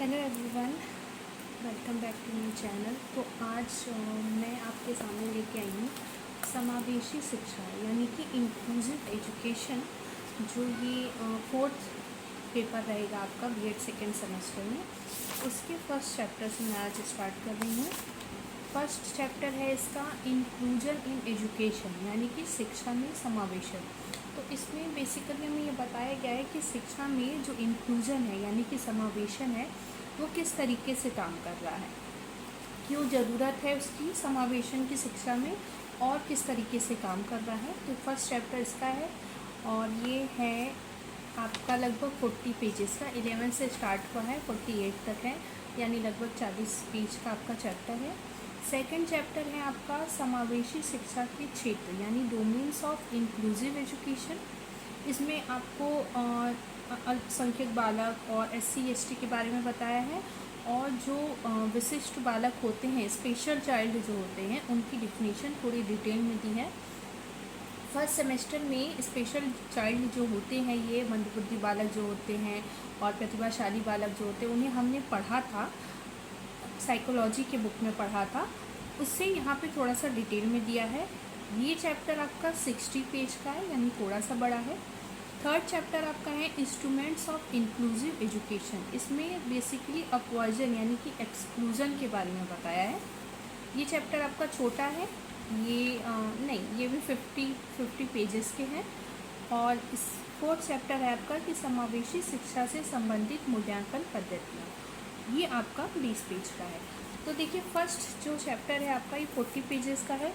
Hello everyone, welcome back to my channel. तो आज मैं आपके सामने लेके आई हूँ समावेशी शिक्षा यानी कि इंक्लूसिव एजुकेशन। जो ये फोर्थ पेपर रहेगा आपका बीएड सेकेंड सेमेस्टर में, उसके फर्स्ट चैप्टर से मैं आज स्टार्ट कर रही हूँ। फर्स्ट चैप्टर है इसका इंक्लूजन इन एजुकेशन यानी कि शिक्षा में समावेशन। तो इसमें बेसिकली हमें ये बताया गया है कि शिक्षा में जो इंक्लूजन है यानी कि समावेशन है वो किस तरीके से काम कर रहा है, क्यों ज़रूरत है उसकी समावेशन की शिक्षा में और किस तरीके से काम कर रहा है। तो फर्स्ट चैप्टर इसका है और ये है आपका लगभग 40 पेजेस का। 11 से स्टार्ट हुआ है, 48 तक है, यानी लगभग 40 पेज का आपका चैप्टर है। सेकंड चैप्टर है आपका समावेशी शिक्षा के क्षेत्र यानी डोमेन्स ऑफ इंक्लूसिव एजुकेशन। इसमें आपको अल्पसंख्यक बालक और SC/ST के बारे में बताया है और जो विशिष्ट बालक होते हैं, स्पेशल चाइल्ड जो होते हैं, उनकी डिफिनीशन थोड़ी डिटेल में दी है। फर्स्ट सेमेस्टर में स्पेशल चाइल्ड जो होते हैं, ये मंदबुद्धि बालक जो होते हैं और प्रतिभाशाली बालक जो होते हैं, उन्हें हमने पढ़ा था, साइकोलॉजी के बुक में पढ़ा था, उससे यहाँ पे थोड़ा सा डिटेल में दिया है। ये चैप्टर आपका 60 पेज का है, यानी थोड़ा सा बड़ा है। थर्ड चैप्टर आपका है इंस्ट्रूमेंट्स ऑफ इंक्लूसिव एजुकेशन। इसमें बेसिकली अपवर्जन यानी कि एक्सक्लूजन के बारे में बताया है। ये चैप्टर आपका छोटा है, ये ये भी 50 पेजेस के हैं। और इस फोर्थ चैप्टर है आपका कि समावेशी शिक्षा से संबंधित मूल्यांकन पद्धतियाँ, ये आपका 20 पेज का है। तो देखिए, फर्स्ट जो चैप्टर है आपका ये 40 पेजेस का है।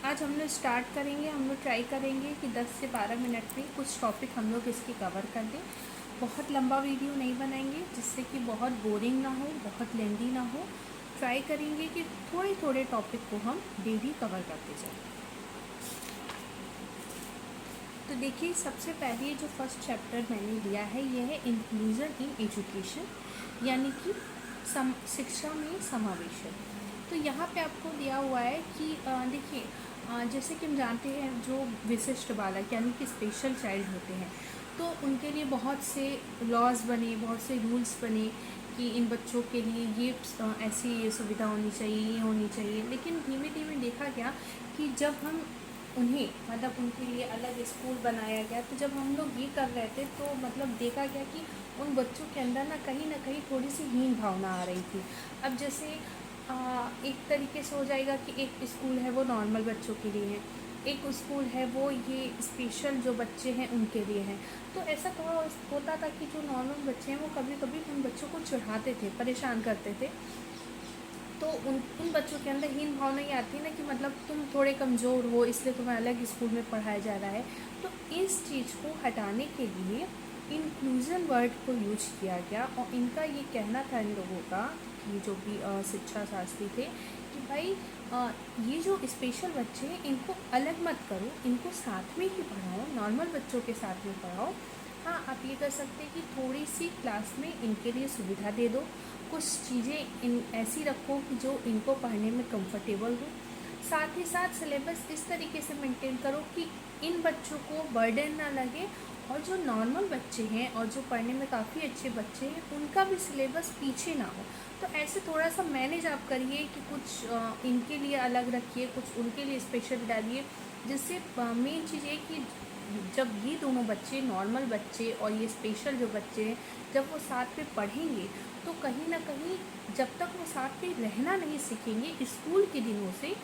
आज हम लोग स्टार्ट करेंगे, हम लोग ट्राई करेंगे कि 10 से 12 मिनट में कुछ टॉपिक हम लोग इसके कवर कर दें। बहुत लंबा वीडियो नहीं बनाएंगे जिससे कि बहुत बोरिंग ना हो, बहुत लेंदी ना हो। ट्राई करेंगे कि थोड़े थोड़े टॉपिक को हम डेली कवर करते जाएं। तो देखिए, सबसे पहले जो फर्स्ट चैप्टर मैंने लिया है ये है इंक्लूजन इन एजुकेशन यानी कि शिक्षा में समावेशन। तो यहाँ पे आपको दिया हुआ है कि देखिए, जैसे कि हम जानते हैं जो विशिष्ट बालक यानी कि स्पेशल चाइल्ड होते हैं, तो उनके लिए बहुत से लॉज बने, बहुत से रूल्स बने कि इन बच्चों के लिए ये ऐसी ये सुविधा होनी चाहिए, ये होनी चाहिए। लेकिन धीमे धीमे देखा गया कि जब हम उन्हें मतलब उनके लिए अलग स्कूल बनाया गया, तो जब हम लोग ये कर रहे थे तो मतलब देखा गया कि उन बच्चों के अंदर ना कहीं थोड़ी सी हीन भावना आ रही थी। अब जैसे एक तरीके से हो जाएगा कि एक स्कूल है वो नॉर्मल बच्चों के लिए है, एक स्कूल है वो ये स्पेशल जो बच्चे हैं उनके लिए है। तो ऐसा कहा होता था कि जो नॉर्मल बच्चे हैं वो कभी कभी उन बच्चों को चिढ़ाते थे, परेशान करते थे। तो उन बच्चों के अंदर हीन भावना ये आती है ना कि मतलब तुम थोड़े कमज़ोर हो इसलिए तुम्हें अलग स्कूल में पढ़ाया जा रहा है। तो इस चीज़ को हटाने के लिए इंक्लूजन वर्ड को यूज किया गया और इनका ये कहना था इन लोगों का, ये जो भी शिक्षा शास्त्री थे, कि भाई ये जो स्पेशल बच्चे हैं इनको अलग मत करो, इनको साथ में ही पढ़ाओ, नॉर्मल बच्चों के साथ में पढ़ाओ। हाँ, आप ये कर सकते हैं कि थोड़ी सी क्लास में इनके लिए सुविधा दे दो, कुछ चीज़ें इन ऐसी रखो कि जो इनको पढ़ने में कंफर्टेबल हो। साथ ही साथ सिलेबस इस तरीके से मेंटेन करो कि इन बच्चों को बर्डन ना लगे और जो नॉर्मल बच्चे हैं और जो पढ़ने में काफ़ी अच्छे बच्चे हैं उनका भी सिलेबस पीछे ना हो। तो ऐसे थोड़ा सा मैनेज आप करिए कि कुछ इनके लिए अलग रखिए, कुछ उनके लिए स्पेशल डालिए, जिससे मेन चीज़ ये कि जब ये दोनों बच्चे, नॉर्मल बच्चे और ये स्पेशल जो बच्चे हैं, जब वो साथ में पढ़ेंगे तो कहीं ना कहीं जब तक वो साथ में रहना नहीं सीखेंगे स्कूल के दिनों से,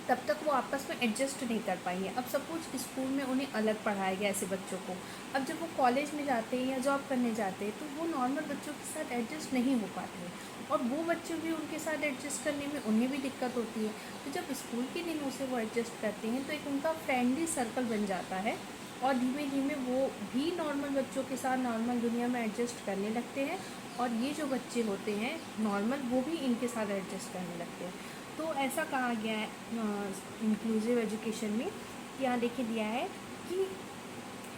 तब तक वो आपस में एडजस्ट नहीं कर पाएंगे। अब सपोज स्कूल में उन्हें अलग पढ़ाया गया ऐसे बच्चों को, अब जब वो कॉलेज में जाते हैं या जॉब करने जाते हैं तो वो नॉर्मल बच्चों के साथ एडजस्ट नहीं हो पाते हैं और वो बच्चे भी उनके साथ एडजस्ट करने में उन्हें भी दिक्कत होती है। तो जब स्कूल के दिनों से वो एडजस्ट करते हैं तो एक उनका फ्रेंडली सर्कल बन जाता है और धीमे धीमे वो भी नॉर्मल बच्चों के साथ नॉर्मल दुनिया में एडजस्ट करने लगते हैं और ये जो बच्चे होते हैं नॉर्मल, वो भी इनके साथ एडजस्ट करने लगते हैं। तो ऐसा कहा गया है इंक्लूसिव एजुकेशन में। यहाँ देखिए दिया है कि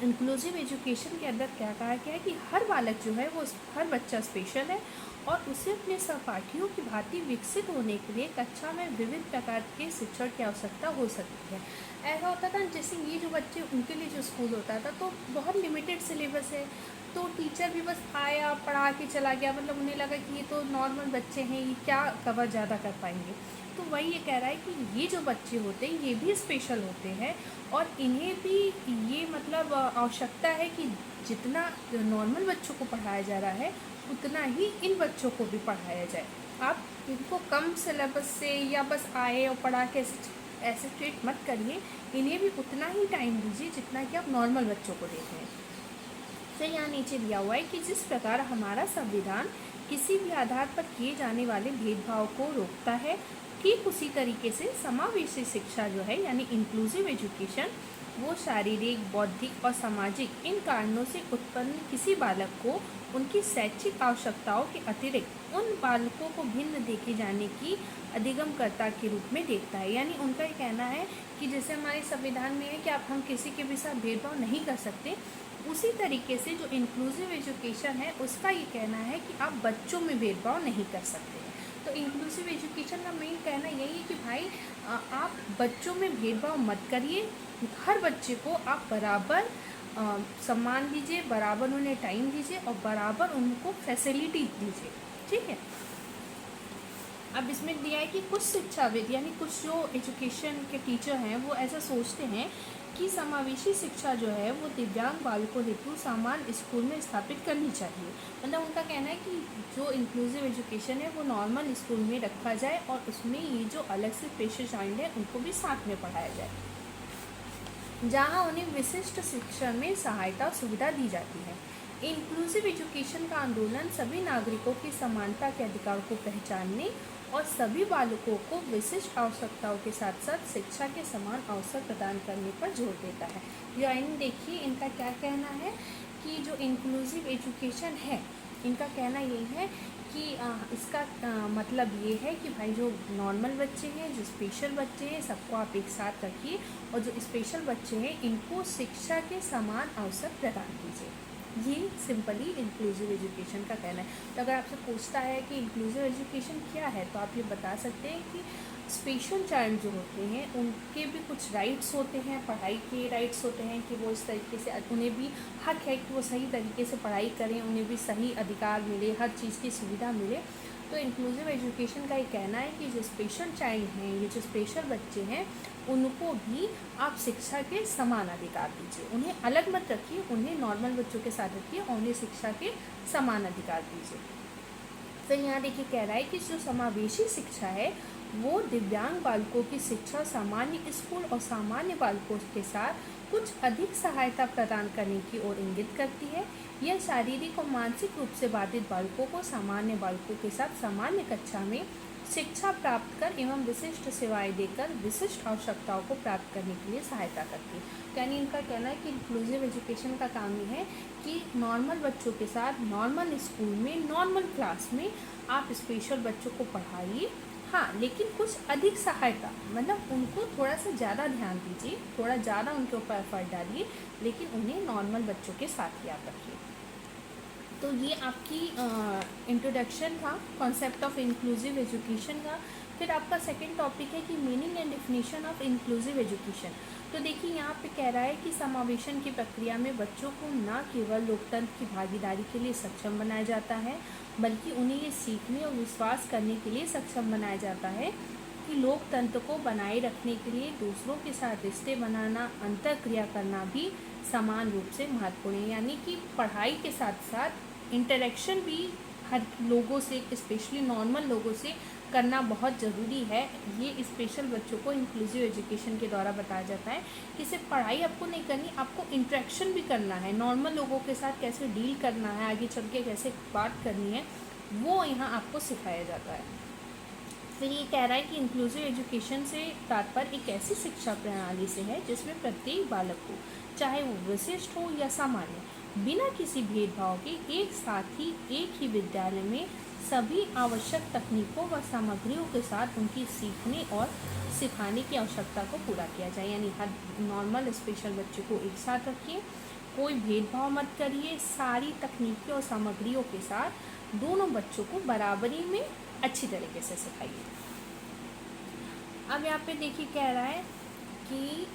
इंक्लूसिव एजुकेशन के अंदर क्या कहा गया है कि हर बालक जो है वो, हर बच्चा स्पेशल है और उसे अपने सहपाठियों की भांति विकसित होने के लिए कक्षा में विविध प्रकार के शिक्षण की आवश्यकता हो सकती है। ऐसा होता था जैसे ये जो बच्चे, उनके लिए जो स्कूल होता था तो बहुत लिमिटेड सिलेबस है, तो टीचर भी बस आया, पढ़ा के चला गया, मतलब उन्हें लगा कि ये तो नॉर्मल बच्चे हैं, ये क्या कवर ज़्यादा कर पाएंगे। तो वही ये कह रहा है कि ये जो बच्चे होते हैं ये भी स्पेशल होते हैं, और इन्हें भी ये मतलब आवश्यकता है कि जितना नॉर्मल बच्चों को पढ़ाया जा रहा है उतना ही इन बच्चों को भी पढ़ाया जाए। आप इनको कम सिलेबस से या बस आए और पढ़ा के ऐसे ट्रीट मत करिए, इन्हें भी उतना ही टाइम दीजिए जितना कि आप नॉर्मल बच्चों को देते हैं। तो यहाँ नीचे दिया हुआ है कि जिस प्रकार हमारा संविधान किसी भी आधार पर किए जाने वाले भेदभाव को रोकता है, ठीक उसी तरीके से समावेशी शिक्षा जो है यानी इंक्लूसिव एजुकेशन, वो शारीरिक, बौद्धिक और सामाजिक इन कारणों से उत्पन्न किसी बालक को उनकी शैक्षिक आवश्यकताओं के अतिरिक्त उन बालकों को भिन्न देखे जाने की अधिगमकर्ता के रूप में देखता है। यानी उनका ये कहना है कि जैसे हमारे संविधान में है कि आप हम किसी के भी साथ भेदभाव नहीं कर सकते, उसी तरीके से जो इंक्लूसिव एजुकेशन है उसका ये कहना है कि आप बच्चों में भेदभाव नहीं कर सकते हैं। तो इंक्लूसिव एजुकेशन का मेन कहना यही है कि भाई आप बच्चों में भेदभाव मत करिए, हर बच्चे को आप बराबर सम्मान दीजिए, बराबर उन्हें टाइम दीजिए और बराबर उनको फैसिलिटी दीजिए, ठीक है। अब इसमें दिया है कि कुछ शिक्षाविद यानी कुछ जो एजुकेशन के टीचर हैं वो ऐसा सोचते हैं कि समावेशी शिक्षा जो है वो दिव्यांग बालकों हेतु सामान्य स्कूल में स्थापित करनी चाहिए। मतलब उनका कहना है कि जो इंक्लूसिव एजुकेशन है वो नॉर्मल स्कूल में रखा जाए और उसमें ये जो अलग से स्पेशल चाइल्ड है उनको भी साथ में पढ़ाया जाए, जहाँ उन्हें विशिष्ट शिक्षा में सहायता सुविधा दी जाती है। इंक्लूसिव एजुकेशन का आंदोलन सभी नागरिकों की समानता के अधिकार को पहचानने और सभी बालकों को विशिष्ट आवश्यकताओं के साथ साथ शिक्षा के समान अवसर प्रदान करने पर जोर देता है। यानी देखिए इनका क्या कहना है कि जो इंक्लूसिव एजुकेशन है, इनका कहना यही है कि इसका मतलब ये है कि भाई जो नॉर्मल बच्चे हैं, जो स्पेशल बच्चे हैं, सबको आप एक साथ रखिए और जो स्पेशल बच्चे हैं इनको शिक्षा के समान अवसर प्रदान कीजिए। ये सिंपली इंक्लूसिव एजुकेशन का कहना है। तो अगर आपसे पूछता है कि इंक्लूसिव एजुकेशन क्या है तो आप ये बता सकते हैं कि स्पेशल चाइल्ड जो होते हैं उनके भी कुछ राइट्स होते हैं, पढ़ाई के राइट्स होते हैं कि वो इस तरीके से उन्हें भी हक है कि वो सही तरीके से पढ़ाई करें, उन्हें भी सही अधिकार मिले, हर चीज़ की सुविधा मिले। तो इंक्लूसिव एजुकेशन का ये कहना है कि जो स्पेशल चाइल्ड हैं, ये जो स्पेशल बच्चे हैं, उनको भी आप शिक्षा के समान अधिकार दीजिए, उन्हें अलग मत रखिए, उन्हें नॉर्मल बच्चों के साथ रखिए और उन्हें शिक्षा के समान अधिकार दीजिए। फिर यहाँ देखिए कह रहा है कि जो समावेशी शिक्षा है वो दिव्यांग बालकों की शिक्षा सामान्य स्कूल और सामान्य बालकों के साथ कुछ अधिक सहायता प्रदान करने की ओर इंगित करती है। यह शारीरिक और मानसिक रूप से बाधित बालकों को सामान्य बालकों के साथ सामान्य कक्षा में शिक्षा प्राप्त कर एवं विशिष्ट सेवाएं देकर विशिष्ट आवश्यकताओं को प्राप्त करने के लिए सहायता करती है। यानी इनका कहना है कि इंक्लूसिव एजुकेशन का काम ये है कि नॉर्मल बच्चों के साथ नॉर्मल स्कूल में नॉर्मल क्लास में आप स्पेशल बच्चों को पढ़ाइए, हाँ, लेकिन कुछ अधिक सहायता, मतलब उनको थोड़ा सा ज़्यादा ध्यान दीजिए, थोड़ा ज़्यादा उनके ऊपर एफर्ट डालिए, लेकिन उन्हें नॉर्मल बच्चों के साथ याद रखिए। तो ये आपकी इंट्रोडक्शन था कॉन्सेप्ट ऑफ इंक्लूसिव एजुकेशन का। फिर आपका सेकंड टॉपिक है कि meaning and definition of inclusive education. तो देखिए यहाँ पे कह रहा है कि समावेशन की प्रक्रिया में बच्चों को न केवल लोकतंत्र की भागीदारी के लिए सक्षम बनाया जाता है, बल्कि उन्हें ये सीखने और विश्वास करने के लिए सक्षम बनाया जाता है कि लोकतंत्र को बनाए रखने के लिए दूसरों के साथ रिश्ते बनाना, अंतर्क्रिया करना भी समान रूप से महत्वपूर्ण है। यानी कि पढ़ाई के साथ साथ इंटरेक्शन भी हर लोगों से, स्पेशली नॉर्मल लोगों से करना बहुत ज़रूरी है। ये स्पेशल बच्चों को इंक्लूसिव एजुकेशन के द्वारा बताया जाता है कि सिर्फ पढ़ाई आपको नहीं करनी, आपको इंटरेक्शन भी करना है, नॉर्मल लोगों के साथ कैसे डील करना है, आगे चल के कैसे बात करनी है, वो यहाँ आपको सिखाया जाता है। फिर ये कह रहा है कि इंक्लूसिव एजुकेशन से तात्पर्य एक ऐसी शिक्षा प्रणाली से है जिसमें प्रत्येक बालक को, चाहे वो विशिष्ट हो या सामान्य, बिना किसी भेदभाव के एक साथ ही एक ही विद्यालय में सभी आवश्यक तकनीकों व सामग्रियों के साथ उनकी सीखने और सिखाने की आवश्यकता को पूरा किया जाए। यानी हर नॉर्मल स्पेशल बच्चे को एक साथ रखिए, कोई भेदभाव मत करिए, सारी तकनीकों और सामग्रियों के साथ दोनों बच्चों को बराबरी में अच्छी तरीके से सिखाइए। अब यहाँ पे देखिए कह रहा है कि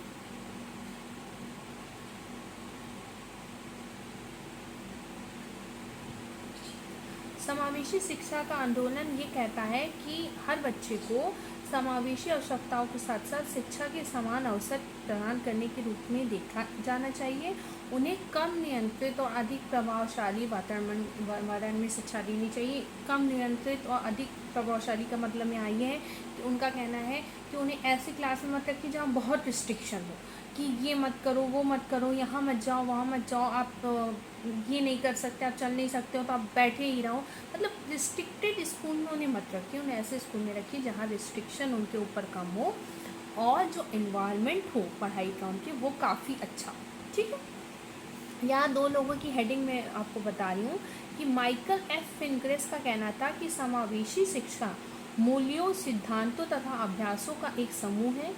समावेशी शिक्षा का आंदोलन ये कहता है कि हर बच्चे को समावेशी आवश्यकताओं के साथ साथ शिक्षा के समान अवसर प्रदान करने के रूप में देखा जाना चाहिए। उन्हें कम नियंत्रित और अधिक प्रभावशाली वातावरण में शिक्षा देनी चाहिए। कम नियंत्रित और अधिक प्रभावशाली का मतलब यहाँ ये है कि उनका कहना है कि उन्हें ऐसी क्लास में मत रखिए जहाँ बहुत रिस्ट्रिक्शन हो, कि ये मत करो, वो मत करो, यहाँ मत जाओ, वहाँ मत जाओ, आप ये नहीं कर सकते, आप चल नहीं सकते हो तो आप बैठे ही रहो। मतलब रिस्ट्रिक्टेड स्कूल में उन्हें मत रखिए, उन्हें ऐसे स्कूल में रखिए जहाँ रिस्ट्रिक्शन उनके ऊपर कम हो और जो इन्वायरमेंट हो पढ़ाई का उनके वो काफ़ी अच्छा। ठीक है, यहाँ 2 लोगों की हेडिंग में आपको बता रही हूँ कि माइकल एफ फिनक्रेस का कहना था कि समावेशी शिक्षा मूल्यों, सिद्धांतों तथा अभ्यासों का एक समूह है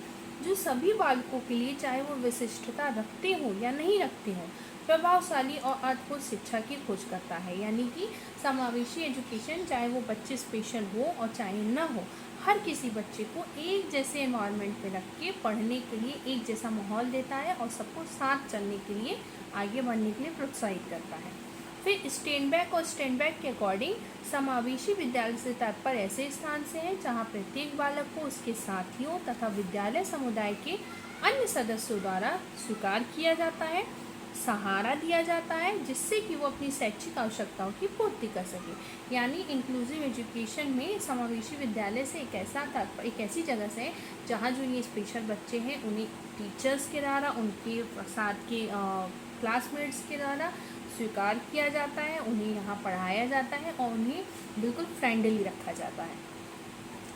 जो सभी बालकों के लिए, चाहे वो विशिष्टता रखते हो या नहीं रखते हो, प्रभावशाली और अर्थपूर्ण शिक्षा की खोज करता है। यानी कि समावेशी एजुकेशन, चाहे वो बच्चे स्पेशल हो और चाहे ना हो, हर किसी बच्चे को एक जैसे एनवायरनमेंट में रख के पढ़ने के लिए एक जैसा माहौल देता है और सबको साथ चलने के लिए, आगे बढ़ने के लिए प्रोत्साहित करता है। फिर स्टेनबैक के अकॉर्डिंग समावेशी विद्यालय से तात्पर्य ऐसे स्थान से है जहाँ प्रत्येक बालक को उसके साथियों तथा विद्यालय समुदाय के अन्य सदस्यों द्वारा स्वीकार किया जाता है, सहारा दिया जाता है, जिससे कि वो अपनी शैक्षिक आवश्यकताओं की पूर्ति कर सके। यानी इंक्लूसिव एजुकेशन में समावेशी विद्यालय से एक ऐसी जगह से है जहाँ जो ये स्पेशल बच्चे हैं उन्हें टीचर्स के द्वारा, उनके साथ के क्लासमेट्स के द्वारा स्वीकार किया जाता है, उन्हें यहाँ पढ़ाया जाता है और उन्हें बिल्कुल फ्रेंडली रखा जाता है,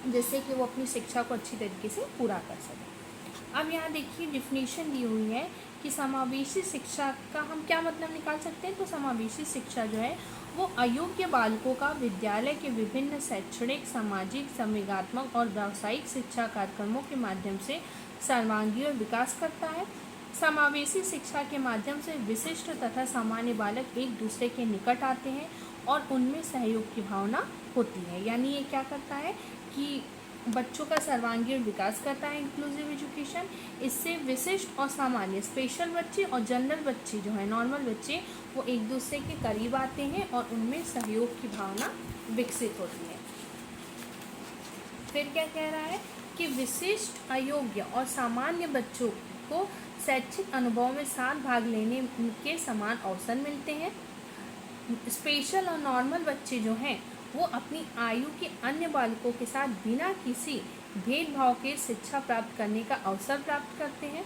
जिससे कि वो अपनी शिक्षा को अच्छी तरीके से पूरा कर सकें। अब यहाँ देखिए डिफिनीशन दी हुई है कि समावेशी शिक्षा का हम क्या मतलब निकाल सकते हैं। तो समावेशी शिक्षा जो है वो अयोग्य बालकों का विद्यालय के विभिन्न शैक्षणिक, सामाजिक, संवेगात्मक और व्यावसायिक शिक्षा कार्यक्रमों के माध्यम से सर्वांगीण विकास करता है। समावेशी शिक्षा के माध्यम से विशिष्ट तथा सामान्य बालक एक दूसरे के निकट आते हैं और उनमें सहयोग की भावना होती है। यानी ये क्या करता है कि बच्चों का सर्वांगीण विकास करता है इंक्लूसिव एजुकेशन। इससे विशिष्ट और सामान्य, स्पेशल बच्चे और जनरल बच्चे जो है, नॉर्मल बच्चे, वो एक दूसरे के करीब आते हैं और उनमें सहयोग की भावना विकसित होती है। फिर क्या कह रहा है कि विशिष्ट, अयोग्य और सामान्य बच्चों को शैक्षिक अनुभव में साथ भाग लेने के समान अवसर मिलते हैं। स्पेशल और नॉर्मल बच्चे जो हैं वो अपनी आयु के अन्य बालकों के साथ बिना किसी भेदभाव के शिक्षा प्राप्त करने का अवसर प्राप्त करते हैं,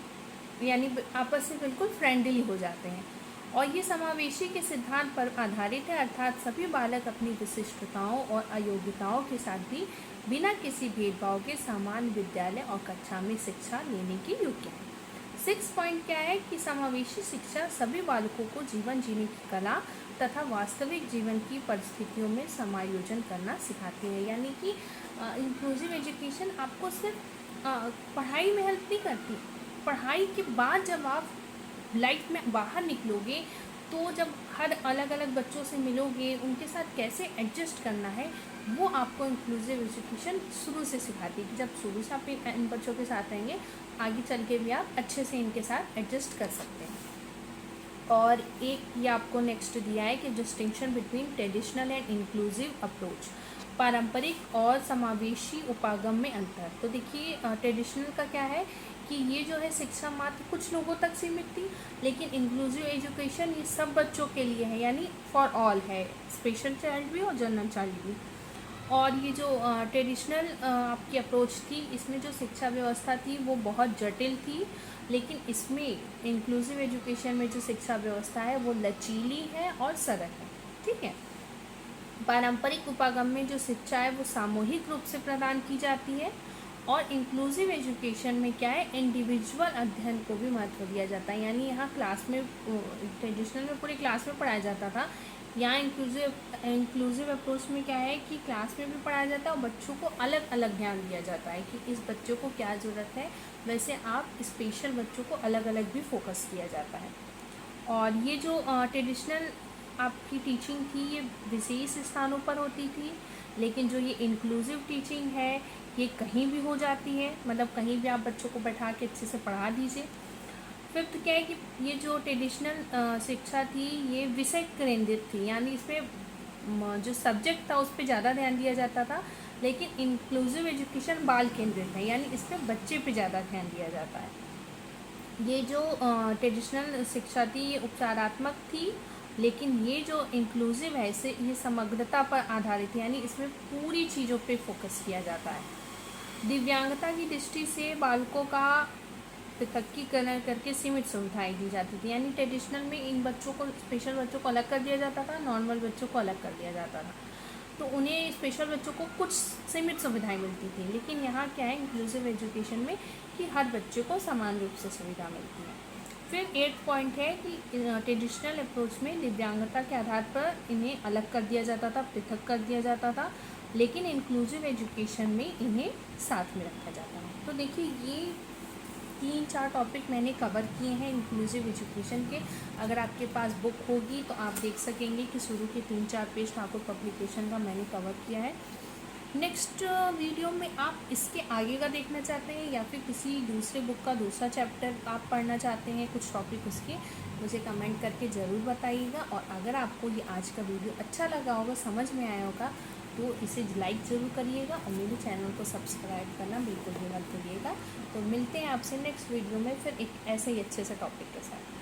यानी आपस में बिल्कुल फ्रेंडली हो जाते हैं। और ये समावेशी के सिद्धांत पर आधारित है, अर्थात सभी बालक अपनी विशिष्टताओं और अयोग्यताओं के साथ भी बिना किसी भेदभाव के समान विद्यालय और कक्षा में शिक्षा लेने के योग्य है। 6 पॉइंट क्या है कि समावेशी शिक्षा सभी बालकों को जीवन जीने की कला तथा वास्तविक जीवन की परिस्थितियों में समायोजन करना सिखाती है। यानी कि इंक्लूसिव एजुकेशन आपको सिर्फ पढ़ाई में हेल्प नहीं करती, पढ़ाई के बाद जब आप लाइफ में बाहर निकलोगे तो जब हर अलग अलग बच्चों से मिलोगे, उनके साथ कैसे एडजस्ट करना है, वो आपको इंक्लूसिव एजुकेशन शुरू से सिखाती है कि जब शुरू से आप इन बच्चों के साथ रहेंगे, आगे चल के भी आप अच्छे से इनके साथ एडजस्ट कर सकते हैं। और एक ये आपको नेक्स्ट दिया है कि distinction between traditional and inclusive approach, पारंपरिक और समावेशी उपागम में अंतर। तो देखिए ट्रेडिशनल का क्या है कि ये जो है शिक्षा मात्र कुछ लोगों तक सीमित थी, लेकिन इंक्लूसिव एजुकेशन ये सब बच्चों के लिए है, यानी फॉर ऑल है, स्पेशल चाइल्ड भी और जनरल चाइल्ड भी। और ये जो ट्रेडिशनल आपकी अप्रोच थी, इसमें जो शिक्षा व्यवस्था थी वो बहुत जटिल थी, लेकिन इसमें इंक्लूसिव एजुकेशन में जो शिक्षा व्यवस्था है वो लचीली है और सरल है। ठीक है। पारंपरिक उपागम में जो शिक्षा है वो सामूहिक रूप से प्रदान की जाती है, और इंक्लूसिव एजुकेशन में क्या है, इंडिविजुअल अध्ययन को भी महत्व दिया जाता है। यानी यहाँ क्लास में, ट्रेडिशनल में पूरी क्लास में पढ़ाया जाता था, यहाँ इंक्लूसिव अप्रोच में क्या है कि क्लास में भी पढ़ाया जाता है और बच्चों को अलग अलग ध्यान दिया जाता है कि इस बच्चों को क्या ज़रूरत है, वैसे आप स्पेशल बच्चों को अलग अलग भी फोकस किया जाता है। और ये जो ट्रेडिशनल आपकी टीचिंग थी ये विशेष स्थानों पर होती थी, लेकिन जो ये इंक्लूसिव टीचिंग है ये कहीं भी हो जाती है, मतलब कहीं भी आप बच्चों को बैठा के अच्छे से पढ़ा दीजिए। फिफ्थ क्या है कि ये जो ट्रेडिशनल शिक्षा थी ये विषय केंद्रित थी, यानी इसमें जो सब्जेक्ट था उस पर ज़्यादा ध्यान दिया जाता था, लेकिन इंक्लूसिव एजुकेशन बाल केंद्रित है, यानी इसमें बच्चे पे ज़्यादा ध्यान दिया जाता है। ये जो ट्रेडिशनल शिक्षा थी ये उपचारात्मक थी, लेकिन ये जो इंक्लूसिव है इसे ये समग्रता पर आधारित है, यानी इसमें पूरी चीज़ों पे फोकस किया जाता है। दिव्यांगता की दृष्टि से बालकों का पृथकीकरण करके सीमित सुविधाएं दी जाती थी, यानी ट्रेडिशनल में इन बच्चों को, स्पेशल बच्चों को अलग कर दिया जाता था, नॉर्मल बच्चों को अलग कर दिया जाता था। तो उन्हें स्पेशल बच्चों को कुछ सीमित सुविधाएं मिलती थी, लेकिन यहाँ क्या है इंक्लूसिव एजुकेशन में कि हर बच्चे को समान रूप से सुविधा मिलती है। फिर 8 पॉइंट है कि ट्रेडिशनल अप्रोच में दिव्यांगता के आधार पर इन्हें अलग कर दिया जाता था, पृथक कर दिया जाता था, लेकिन इंक्लूसिव एजुकेशन में इन्हें साथ में रखा जाता है। तो देखिए ये 3-4 टॉपिक मैंने कवर किए हैं इंक्लूसिव एजुकेशन के। अगर आपके पास बुक होगी तो आप देख सकेंगे कि शुरू के 3-4 पेज ठाकुर पब्लिकेशन का मैंने कवर किया है। नेक्स्ट वीडियो में आप इसके आगे का देखना चाहते हैं या फिर किसी दूसरे बुक का दूसरा चैप्टर आप पढ़ना चाहते हैं, कुछ टॉपिक उसके, मुझे कमेंट करके ज़रूर बताइएगा। और अगर आपको ये आज का वीडियो अच्छा लगा होगा, समझ में आया होगा, तो इसे लाइक ज़रूर करिएगा और मेरे चैनल को सब्सक्राइब करना बिल्कुल भी मत भूलिएगा। तो मिलते हैं आपसे नेक्स्ट वीडियो में फिर एक ऐसे ही अच्छे से टॉपिक के साथ।